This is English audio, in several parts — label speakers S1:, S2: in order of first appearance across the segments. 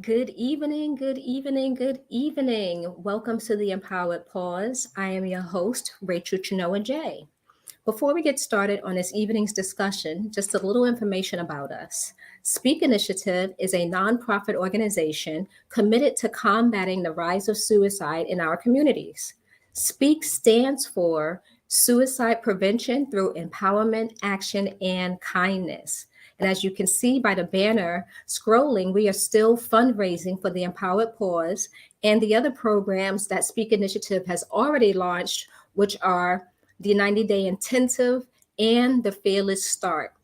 S1: Good evening, good evening, good evening. Welcome to the Empowered Pause. I am your host, Rachel Chinoa J. Before we get started on this evening's discussion, just a little information about us. Speak Initiative is a nonprofit organization committed to combating the rise of suicide in our communities. SPEAK stands for Suicide Prevention Through Empowerment, Action, and Kindness. And as you can see by the banner scrolling, we are still fundraising for the Empowered Pause and the other programs that Speak Initiative has already launched, which are the 90-day intensive and the fearless start.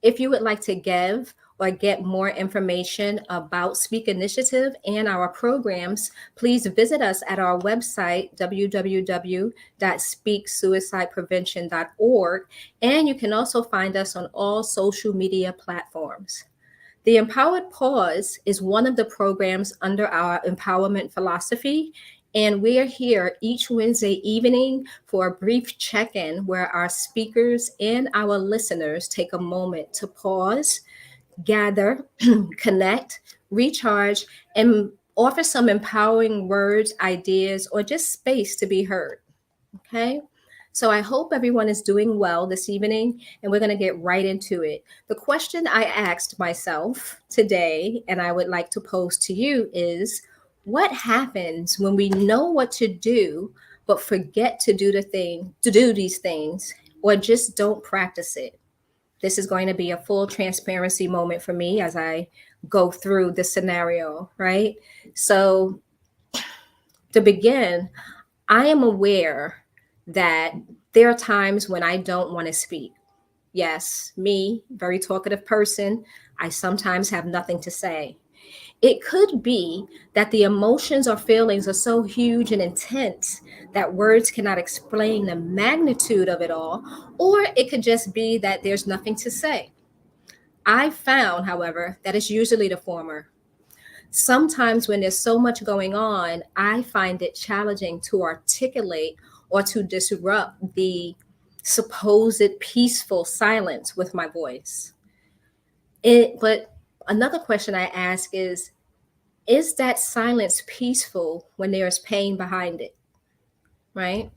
S1: If you would like to give or get more information about Speak Initiative and our programs, please visit us at our website, www.speaksuicideprevention.org, and you can also find us on all social media platforms. The Empowered Pause is one of the programs under our empowerment philosophy, and we are here each Wednesday evening for a brief check in where our speakers and our listeners take a moment to pause, gather, connect, recharge, and offer some empowering words, ideas, or just space to be heard. Okay. So I hope everyone is doing well this evening, and we're going to get right into it. The question I asked myself today, and I would like to pose to you, is what happens when we know what to do, but forget to do these things, or just don't practice it? This is going to be a full transparency moment for me as I go through this scenario, right? So to begin, I am aware that there are times when I don't want to speak. Yes, me, very talkative person, I sometimes have nothing to say. It could be that the emotions or feelings are so huge and intense that words cannot explain the magnitude of it all, or it could just be that there's nothing to say. I found, however, that it's usually the former. Sometimes when there's so much going on, I find it challenging to articulate or to disrupt the supposed peaceful silence with my voice. But another question I ask is that silence peaceful when there's pain behind it, right?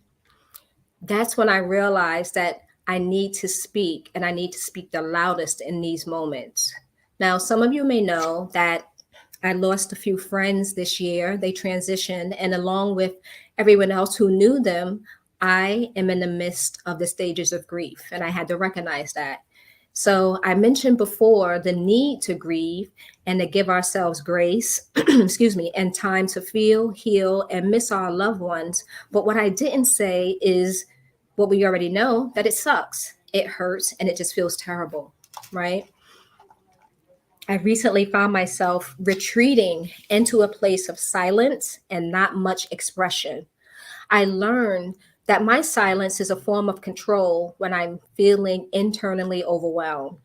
S1: That's when I realized that I need to speak, and I need to speak the loudest in these moments. Now, some of you may know that I lost a few friends this year. They transitioned, and along with everyone else who knew them, I am in the midst of the stages of grief, and I had to recognize that. So I mentioned before the need to grieve and to give ourselves grace, excuse me, and time to feel, heal, and miss our loved ones. But what I didn't say is what we already know, that it sucks, it hurts, and it just feels terrible, right? I recently found myself retreating into a place of silence and not much expression. I learned that my silence is a form of control when I'm feeling internally overwhelmed.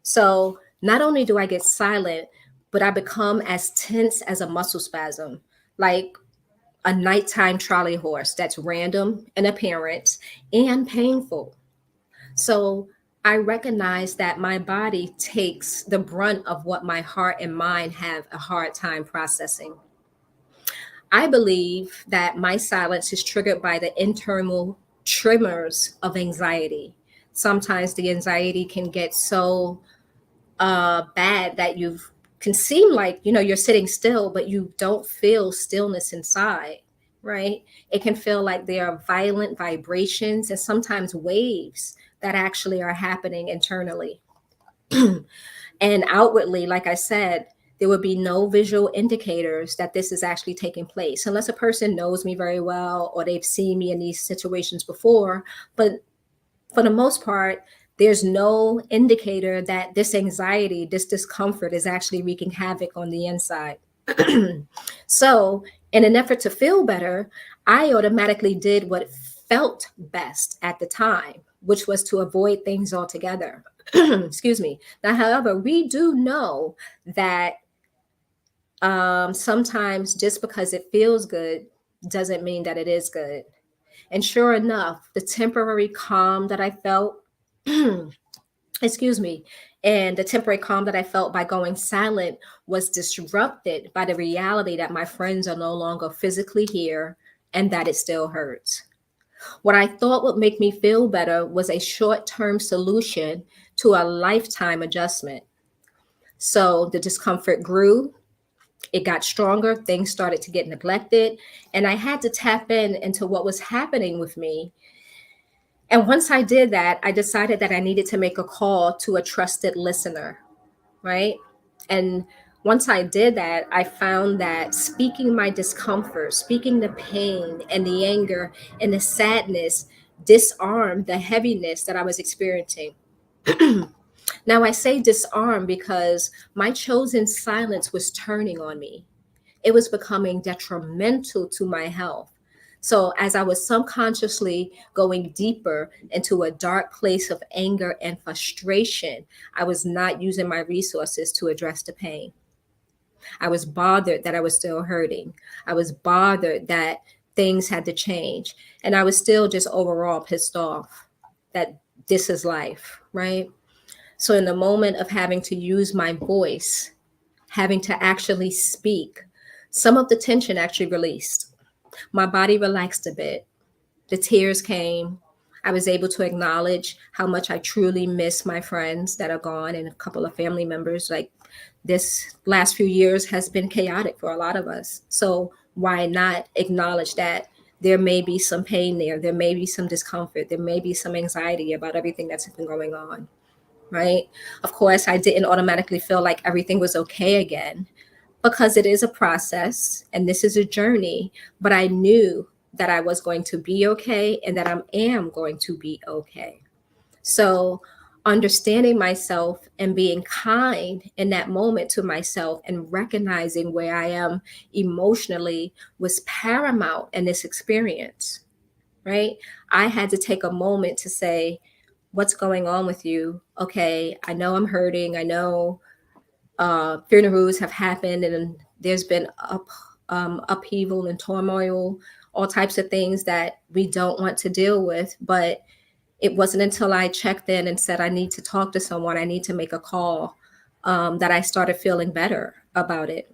S1: So not only do I get silent, but I become as tense as a muscle spasm, like a nighttime trolley horse that's random in appearance and painful. So I recognize that my body takes the brunt of what my heart and mind have a hard time processing. I believe that my silence is triggered by the internal tremors of anxiety. Sometimes the anxiety can get so bad that you can seem like you're sitting still, but you don't feel stillness inside, right? It can feel like there are violent vibrations and sometimes waves that actually are happening internally. And outwardly, like I said, there would be no visual indicators that this is actually taking place unless a person knows me very well or they've seen me in these situations before. But for the most part, there's no indicator that this anxiety, this discomfort is actually wreaking havoc on the inside. So, in an effort to feel better, I automatically did what felt best at the time, which was to avoid things altogether. Excuse me. Now, however, we do know that sometimes just because it feels good doesn't mean that it is good. And sure enough, the temporary calm that I felt excuse me, and the temporary calm that I felt by going silent was disrupted by the reality that my friends are no longer physically here and that it still hurts. What I thought would make me feel better was a short term solution to a lifetime adjustment. So the discomfort grew, it got stronger, things started to get neglected, and I had to tap in into what was happening with me. And once I did that, I decided that I needed to make a call to a trusted listener, right? And once I did that, I found that speaking my discomfort, speaking the pain and the anger and the sadness disarmed the heaviness that I was experiencing. Now, I say disarm because my chosen silence was turning on me. It was becoming detrimental to my health. So, as I was subconsciously going deeper into a dark place of anger and frustration, I was not using my resources to address the pain. I was bothered that I was still hurting. I was bothered that things had to change. And I was still just overall pissed off that this is life, right? So, in the moment of having to use my voice, having to actually speak, some of the tension actually released. My body relaxed a bit. The tears came. I was able to acknowledge how much I truly miss my friends that are gone and a couple of family members. Like this last few years has been chaotic for a lot of us. So why not acknowledge that there may be some pain there, there may be some discomfort, there may be some anxiety about everything that's been going on, right? Of course, I didn't automatically feel like everything was okay again because it is a process and this is a journey, but I knew that I was going to be okay and that I am going to be okay. So, understanding myself and being kind in that moment to myself and recognizing where I am emotionally was paramount in this experience, right? I had to take a moment to say, what's going on with you? Okay, I know I'm hurting. I know funerals have happened and there's been upheaval and turmoil, all types of things that we don't want to deal with. But it wasn't until I checked in and said, I need to talk to someone, I need to make a call, that I started feeling better about it.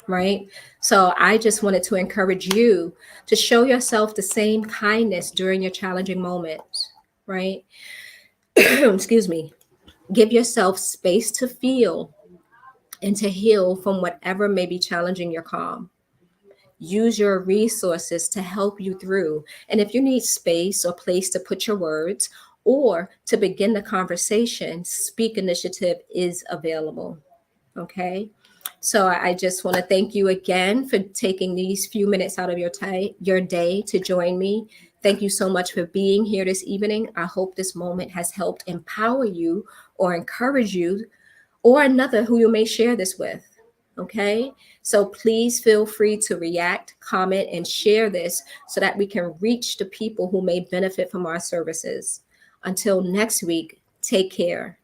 S1: Right. So I just wanted to encourage you to show yourself the same kindness during your challenging moments. Right. Excuse me. Give yourself space to feel and to heal from whatever may be challenging your calm. Use your resources to help you through. And if you need space or place to put your words or to begin the conversation, Speak Initiative is available. Okay. So I just want to thank you again for taking these few minutes out of your day to join me. Thank you so much for being here this evening. I hope this moment has helped empower you or encourage you or another who you may share this with. Okay. So please feel free to react, comment, and share this so that we can reach the people who may benefit from our services. Until next week, take care.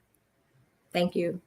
S1: Thank you.